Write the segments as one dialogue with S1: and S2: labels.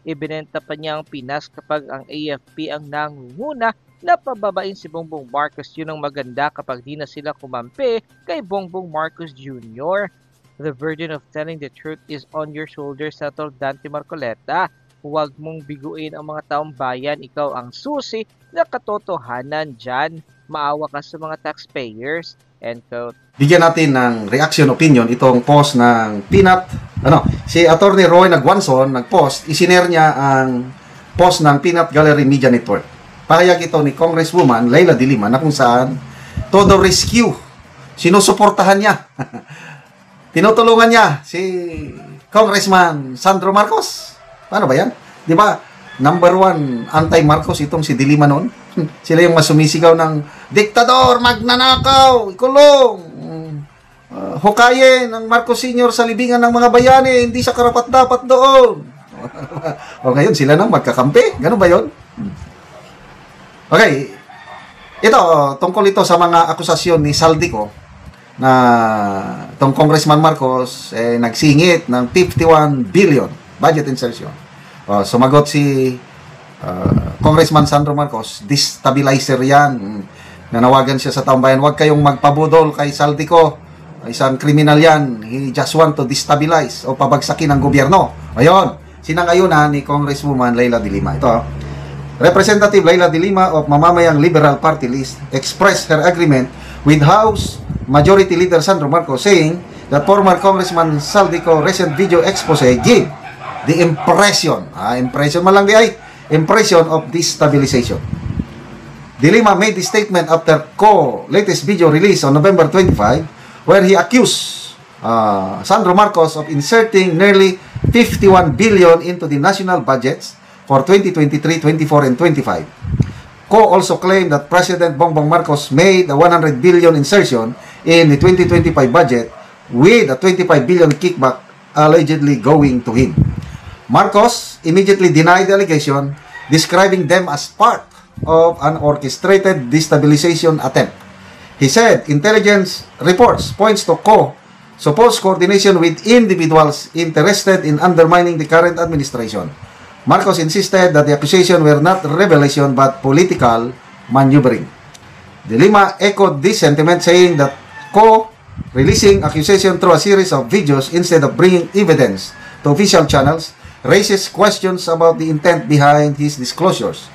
S1: Ibinenta pa niya ang Pinas kapag ang AFP ang nangunguna na pababain si Bongbong Marcos. Yun ang maganda kapag di na sila kumampi kay Bongbong Marcos Jr. The burden of telling the truth is on your shoulders, settled Dante Marcoleta. Huwag mong biguin ang mga taong bayan, ikaw ang susi na katotohanan dyan. Maawa ka sa mga taxpayers. End quote.
S2: Bigyan natin ng reaction opinion itong post ng Peanut. Si Attorney Roy Nagwanson nag-post, isinare niya ang post ng Peanut Gallery Media Network. Pahayag ito ni Congresswoman Leila de Lima na kung saan todo rescue, sinusuportahan niya. Tinutulungan niya si Congressman Sandro Marcos. Paano ba yan? Di ba, number one anti-Marcos itong si de Lima noon. Sila yung mas sumisigaw ng diktador, magnanakaw, ikulong, hukayin ang Marcos Sr. sa libingan ng mga bayani, hindi sa karapat-dapat doon. O ngayon, sila nang magkakampi. Ganun ba yun? Okay. Ito, tungkol ito sa mga akusasyon ni Saldico na itong Congressman Marcos nagsingit ng 51 billion budget insertion. Sumagot si Congressman Sandro Marcos, destabilizer yan. Nanawagan siya sa taong bayan, huwag kayong magpabudol kay Saldico. Isang kriminal yan. He just want to destabilize o pabagsakin ang gobyerno. Ayun, sinangayunan ni Congresswoman Leila de Lima. Ito, Representative Leila de Lima of Mamamayang Liberal Party List expressed her agreement with House Majority Leader Sandro Marcos, saying that former Congressman Saldico recent video expose give the impression impression of destabilization. De Lima made the statement after latest video release on November 25, where he accused Sandro Marcos of inserting nearly 51 billion into the national budgets for 2023, 24, and 25. Also claimed that President Bongbong Marcos made a 100 billion insertion in the 2025 budget with a 25 billion kickback allegedly going to him. Marcos immediately denied the allegation, describing them as part of an orchestrated destabilization attempt. He said intelligence reports points to supposed coordination with individuals interested in undermining the current administration. Marcos insisted that the accusation were not revelation but political maneuvering. De Lima echoed this sentiment, saying that releasing accusation through a series of videos instead of bringing evidence to official channels raises questions about the intent behind his disclosures.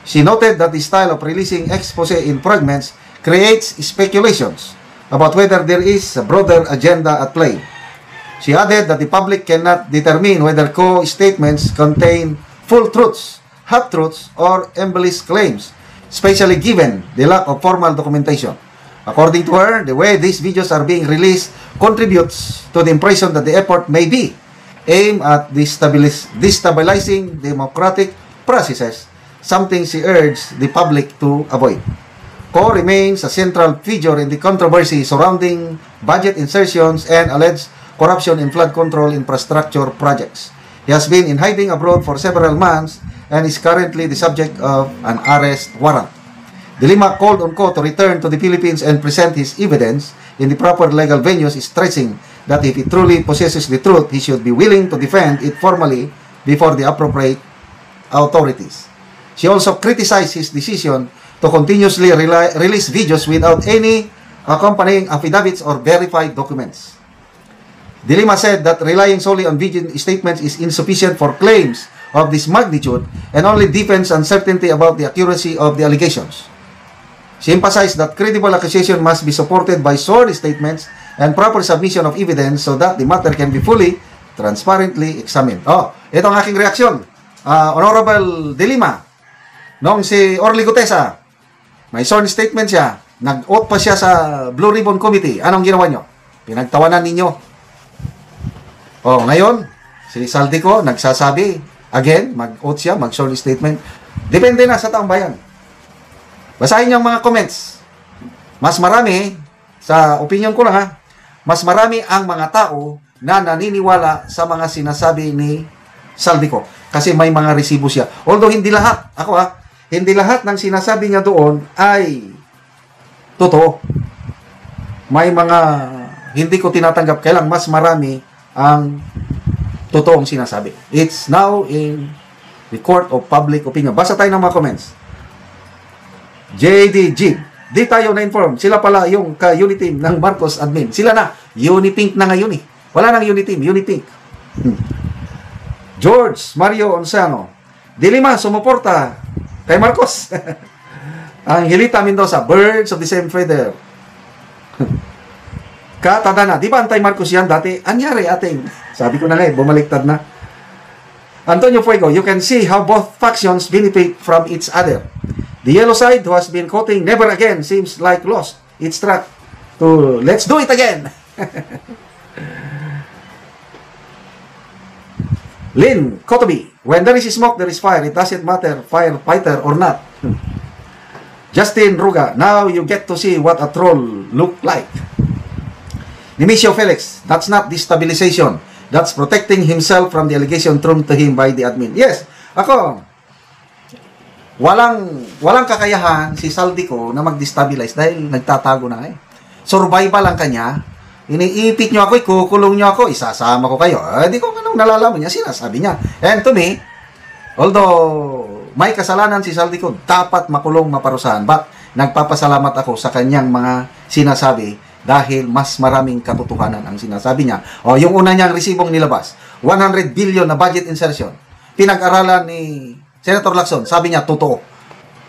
S2: She noted that the style of releasing expose in fragments creates speculations about whether there is a broader agenda at play. She added that the public cannot determine whether statements contain full truths, half-truths, or embellished claims, especially given the lack of formal documentation. According to her, the way these videos are being released contributes to the impression that the effort may be aimed at destabilizing democratic processes, something she urged the public to avoid. Remains a central figure in the controversy surrounding budget insertions and alleged corruption in flood control infrastructure projects. He has been in hiding abroad for several months and is currently the subject of an arrest warrant. De Lima called on to return to the Philippines and present his evidence in the proper legal venues, stressing that if he truly possesses the truth, he should be willing to defend it formally before the appropriate authorities. She also criticized his decision to continuously release videos without any accompanying affidavits or verified documents. De Lima said that relying solely on video statements is insufficient for claims of this magnitude and only deepens uncertainty about the accuracy of the allegations. She emphasized that credible accusation must be supported by sworn statements and proper submission of evidence so that the matter can be fully, transparently examined. Ito ang aking reaksyon. Honorable De Lima, noong si Orly Gutesa, may sworn statement siya, nag-oath pa siya sa Blue Ribbon Committee. Anong ginawa nyo? Pinagtawanan ninyo. Ngayon, si Saldico nagsasabi, again, mag-oath siya, mag-sworn statement. Depende na sa taong bayan. Basahin niyo ang mga comments. Mas marami, sa opinion ko lang mas marami ang mga tao na naniniwala sa mga sinasabi ni Saldico. Kasi may mga resibo siya. Although hindi lahat, hindi lahat ng sinasabi niya doon ay totoo. May mga hindi ko tinatanggap. Kailang mas marami ang totoong sinasabi. It's now in the court of public opinion. Basa tayo ng mga comments. JDG, di tayo na-inform. Sila pala yung ka-uniteam ng Marcos admin. Sila na. Unipink na ngayon eh. Wala nang uniteam. Unipink. George Mario Onsano, Dilima, sumuporta kay Marcos. Ang Hilita Mendoza, birds of the same feather. Katadana, di ba antay Marcos yan dati? Anyari ating, sabi ko na nga bumaliktad na. Antonio Fuego, you can see how both factions benefit from each other. The yellow side, who has been quoting never again, seems like lost its track to let's do it again. Lynn Kotobi, when there is smoke, there is fire. It doesn't matter, firefighter or not. Justin Ruga, now you get to see what a troll look like. Nemesio Felix, that's not destabilization. That's protecting himself from the allegation thrown to him by the admin. Yes, ako, walang kakayahan si Saldico na mag-destabilize dahil nagtatago na eh. Survival lang kanya. Iniipit nyo ako, ikukulong nyo ako, isasama ko kayo. Di ko anong nalalaman niya, sinasabi niya. And to me, although may kasalanan si Saldico, dapat makulong, maparusahan. But nagpapasalamat ako sa kanyang mga sinasabi dahil mas maraming katotohanan ang sinasabi niya. O, yung una niyang resibong nilabas, 100 billion na budget insertion. Pinag-aralan ni Senator Lacson, sabi niya, totoo.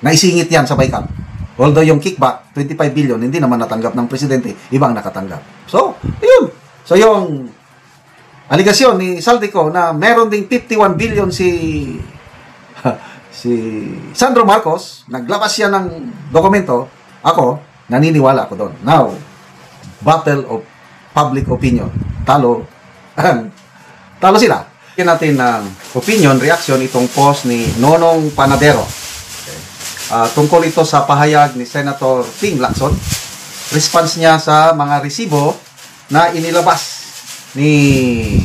S2: Naisingit yan sa BICAM. Although yung kickback, 25 billion, hindi naman natanggap ng presidente, ibang nakatanggap. So, yun. So, yung aligasyon ni Saldico na meron ding 51 billion si Sandro Marcos, naglabas siya ng dokumento, ako, naniniwala ako doon. Now, battle of public opinion. Talo sila. Bigyan natin ng opinion, reaction itong post ni Nonong Panadero. Tungkol ito sa pahayag ni Senator Ping Lacson. Response niya sa mga resibo na inilabas ni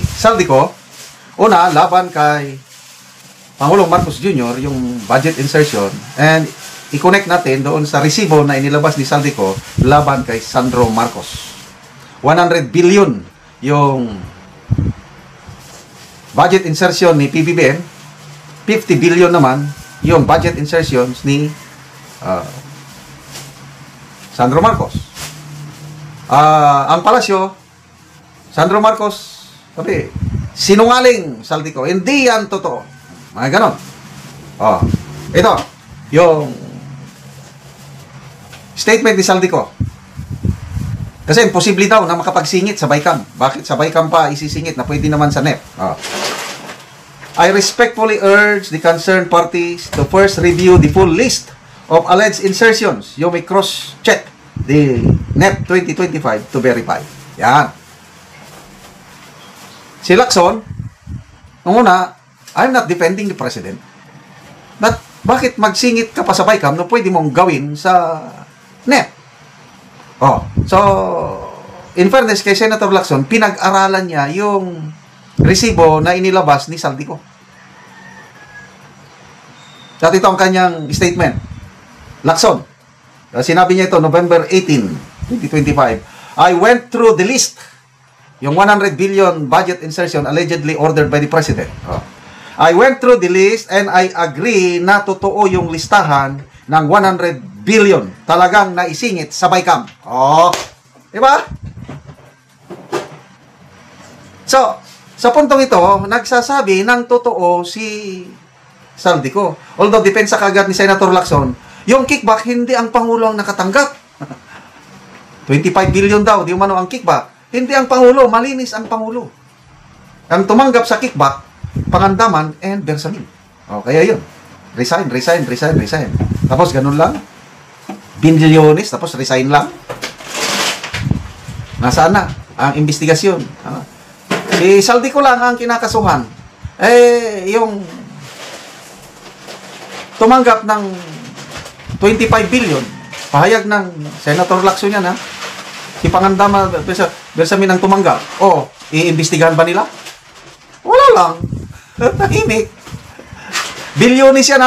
S2: Saldico. Una, laban kay Pangulong Marcos Jr., yung budget insertion. And i-connect natin doon sa resibo na inilabas ni Saldico laban kay Sandro Marcos. 100 billion yung budget insertion ni PBBM. 50 billion naman yung budget insertions ni Sandro Marcos. Ang palasyo, Sandro Marcos, sabi, sinungaling Saldico. Hindi yan totoo. Mga ganon. Ito, yung statement ni Saldico. Kasi imposible daw na makapagsingit sa BICAM. Bakit sa BICAM pa isisingit na pwede naman sa NEP? I respectfully urge the concerned parties to first review the full list of alleged insertions. You may cross-check the NEP 2025 to verify. Yan. Si Lacson, nung una, I'm not defending the president. But bakit magsingit ka pa sa BICAM na pwede mong gawin sa NEP? So, in fairness kay Senator Lacson, pinag-aralan niya yung resibo na inilabas ni Saldico. At ito ang kanyang statement. Lacson, sinabi niya ito November 18, 2025. I went through the list, yung 100 billion budget insertion allegedly ordered by the President. I went through the list and I agree na totoo yung listahan ng 100 billion talagang naisingit sa BICAM. Diba? So, sa puntong ito, nagsasabi ng totoo si Saldico. Although, depensa kagad ni Senator Lacson, yung kickback, hindi ang Pangulo ang nakatanggap. 25 billion daw, di umano ang kickback. Hindi ang Pangulo, malinis ang Pangulo. Ang tumanggap sa kickback, Pangandaman and Bersamin. Kaya yun. Resign. Tapos, ganun lang. Bilyones, tapos resign lang. Nasaan na ang investigasyon? Si Saldico lang ang kinakasuhan. Yung tumanggap ng 25 billion, pahayag ng Senator Lacson yan, si Pangandama Bersamin ang tumanggap. Iimbestigahan ba nila? Wala lang. Tahimik. Bilyones yan,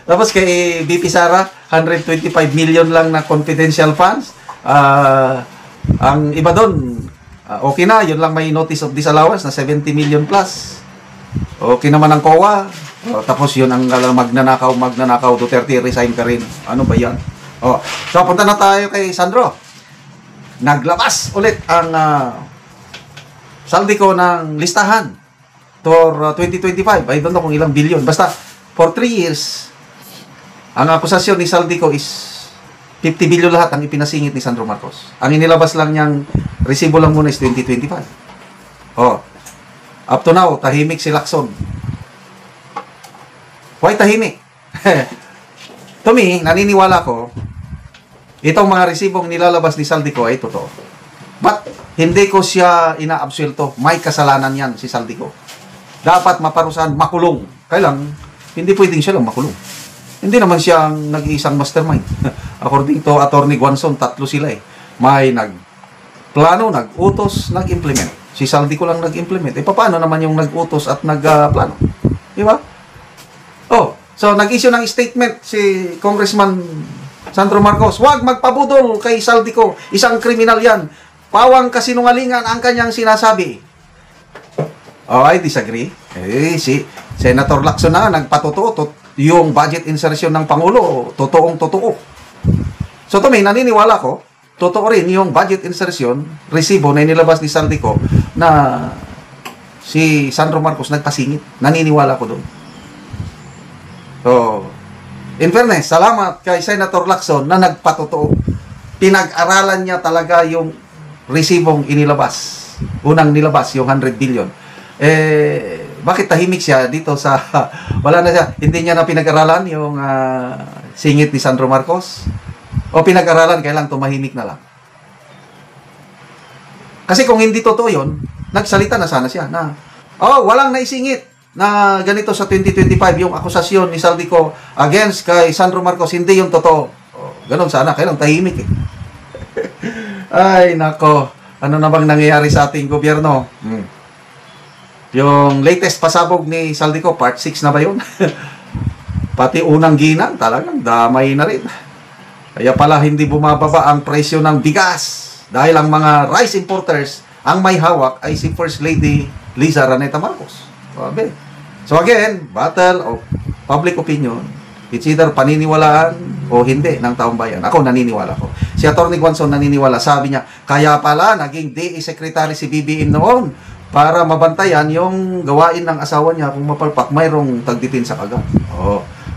S2: Tapos kay BP Sara, 125 million lang na confidential funds. Ang iba doon, okay na, yun lang may notice of disallowance na 70 million plus. Okay naman ang COA. Tapos yun ang magnanakaw, Duterte, resign ka rin. Ano ba yan? So, punta na tayo kay Sandro. Naglabas ulit ang Saldico ng listahan for 2025. I don't know kung ilang bilyon. Basta, for 3 years, ang akusasyon ni Saldico is 50 billion lahat ang ipinasingit ni Sandro Marcos. Ang inilabas lang niyang resibo lang muna is 2025. Up to now, tahimik si Lacson. Why tahimik? To me, naniniwala ko, itong mga resibong nilalabas ni Saldico ay totoo. But, hindi ko siya inaabsuelto. May kasalanan yan si Saldico. Dapat maparusahan, makulong. Kailang, hindi pwedeng siya lang makulong. Hindi naman siya ang nag-iisang mastermind. According to Attorney Guanzon, 3 sila eh. May nagplano, nag-utos, nag-implement. Si Saldico lang nag-implement. Paano naman yung nag-utos at nag-plano? Di ba? So nag-issue ng statement si Congressman Sandro Marcos. Huwag magpabudol kay Saldico. Isang kriminal yan. Pawang kasinungalingan ang kanyang sinasabi. I disagree. Si Senator Lacson na nagpatotoo. Yung budget insertion ng Pangulo, totoong totoo. So to me, naniniwala ko, totoo rin yung budget insertion, resibo na inilabas ni Saldico na si Sandro Marcos nagpasingit. Naniniwala ko doon. So, in fairness, salamat kay Senator Lacson na nagpatotoo. Pinag-aralan niya talaga yung resibong inilabas. Unang nilabas, yung 100 billion. Bakit tahimik siya dito sa wala na siya, hindi niya na pinag-aralan yung singit ni Sandro Marcos? O pinag-aralan, kailang tumahimik na lang? Kasi kung hindi totoo yun, nagsalita na sana siya na walang naisingit na ganito sa 2025 yung akusasyon ni Saldico against kay Sandro Marcos, hindi yung totoo. Ganon sana, kailang tahimik eh. Ay nako, ano na bang nangyayari sa ating gobyerno? Yung latest pasabog ni Saldico, part 6 na ba yun? Pati unang ginang, talagang damay na rin. Kaya pala hindi bumababa ang presyo ng bigas. Dahil ang mga rice importers, ang may hawak ay si First Lady Liza Raneta Marcos. So again, battle of public opinion. It's either paniniwalaan o hindi ng taong bayan. Ako naniniwala ko. Si Atty. Guanzon naniniwala. Sabi niya, kaya pala naging DE Secretary si BBM noon para mabantayan yung gawain ng asawa niya kung mapalpak, mayroong tagdepensa agad.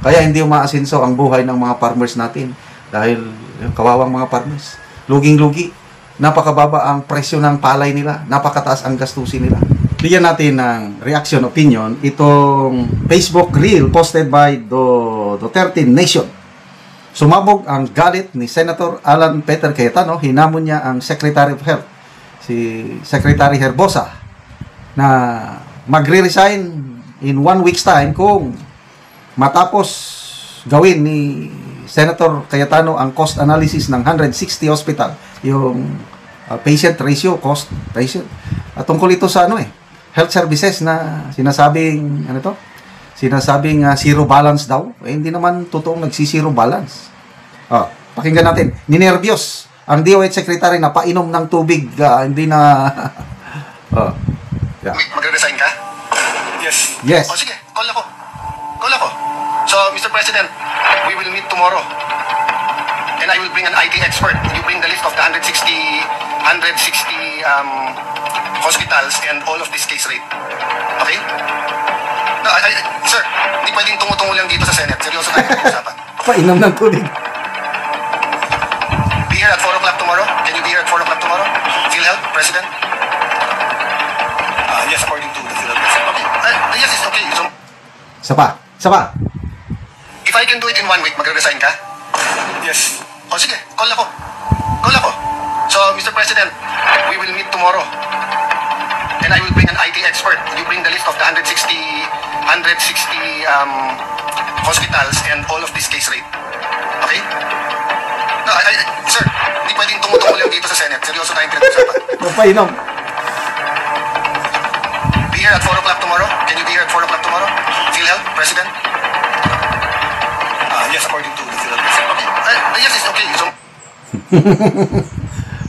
S2: Kaya hindi umaasinso ang buhay ng mga farmers natin dahil kawawang mga farmers. Luging-lugi. Napakababa ang presyo ng palay nila. Napakataas ang gastusin nila. Bigyan natin ng reaction opinion itong Facebook reel posted by Duterte Nation. Sumabog ang galit ni Senator Alan Peter Cayetano. Hinamon niya ang Secretary of Health, si Secretary Herbosa, na magre-resign in 1 week's time kung matapos gawin ni Senator Cayetano ang cost analysis ng 160 hospital, yung patient ratio, cost patient. At tungkol ito sa health services na sinasabing sinasabing zero balance daw. Hindi naman totoong nagsi-zero balance. Pakinggan natin. Ninervyos ang DOH Secretary na painom ng tubig, hindi na
S3: Magre-resign ka?
S2: Yes.
S3: Sige, call ako. So, Mr. President, we will meet tomorrow. And I will bring an IT expert. You bring the list of the 160 hospitals and all of this case rate. Okay? No, sir, hindi pwedeng tungo-tungo lang dito sa Senate. Seryoso tayo pag-usapan.
S2: Painom ng tubig.
S3: Be here at 4 o'clock tomorrow? Can you be here at 4 o'clock tomorrow? PhilHealth, President? Yes, according to the PhilHealth President. Okay. Yes, it's okay. So,
S2: Sapa.
S3: if I can do it in 1 week, magre-resign ka? Yes. Sige, call ako. So, Mr. President, we will meet tomorrow. And I will bring an IT expert. You bring the list of the 160 hospitals and all of this case rate. Okay? No, sir, hindi pwedeng tungo-tungo lang dito sa Senate. Seryoso tayong pinag-usapan.
S2: Painom.
S3: Be here at 4 o'clock tomorrow? Can you be here at 4 o'clock tomorrow? PhilHealth, President? Yes, according to the PhilHealth President. Okay. Yes, it's okay. So,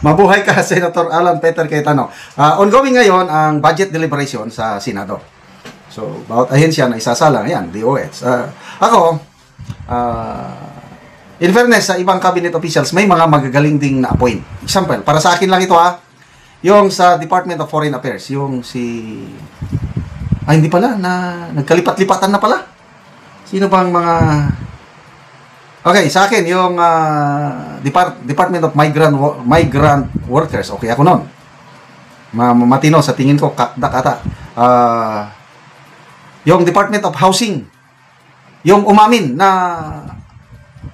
S2: Mabuhay ka, Senator Alan Peter Cayetano. Ongoing ngayon ang budget deliberation sa Senado. So, bawat ahensya na isasala, ayan, DOH. Ako, in fairness, sa ibang cabinet officials, may mga magagaling ding na-appoint. Example, para sa akin lang ito yung sa Department of Foreign Affairs, yung si... hindi pala, nagkalipat-lipatan na pala. Sino bang mga... Okay, sa akin, yung Department of Migrant Workers, okay ako nun. Matino, sa tingin ko, kakdak ata. Yung Department of Housing, yung umamin na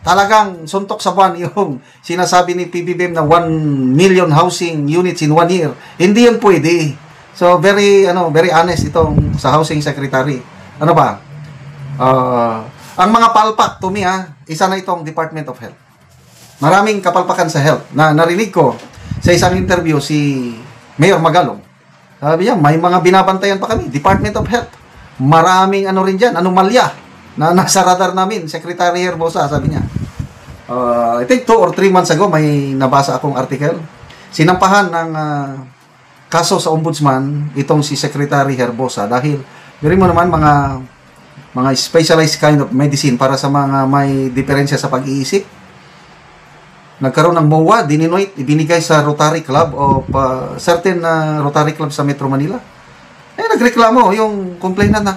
S2: talagang suntok sa buwan yung sinasabi ni PBBM na 1 million housing units in 1 year. Hindi yun pwede. So, very honest itong sa Housing Secretary. Ano ba? Ang mga palpak, to me, isa na itong Department of Health. Maraming kapalpakan sa health. Narinig ko sa isang interview si Mayor Magalong. Sabi niya, may mga binabantayan pa kami. Department of Health. Maraming rin dyan, anomalya na nasa radar namin. Secretary Herbosa, sabi niya. I think 2 or 3 months ago, may nabasa akong article. Sinampahan ng kaso sa ombudsman itong si Secretary Herbosa dahil mo naman mga specialized kind of medicine para sa mga may diferensya sa pag-iisip. Nagkaroon ng MOA, dininoit, ibinigay sa Rotary Club o certain Rotary Club sa Metro Manila. Nagreklamo yung complainant na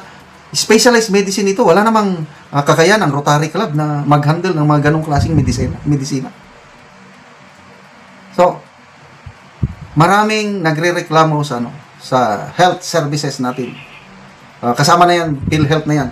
S2: specialized medicine ito. Wala namang kakayahan ng Rotary Club na mag-handle ng mga ganong klaseng medisina. So, maraming nagre-reklamo sa health services natin. Kasama na yan, PhilHealth na yan.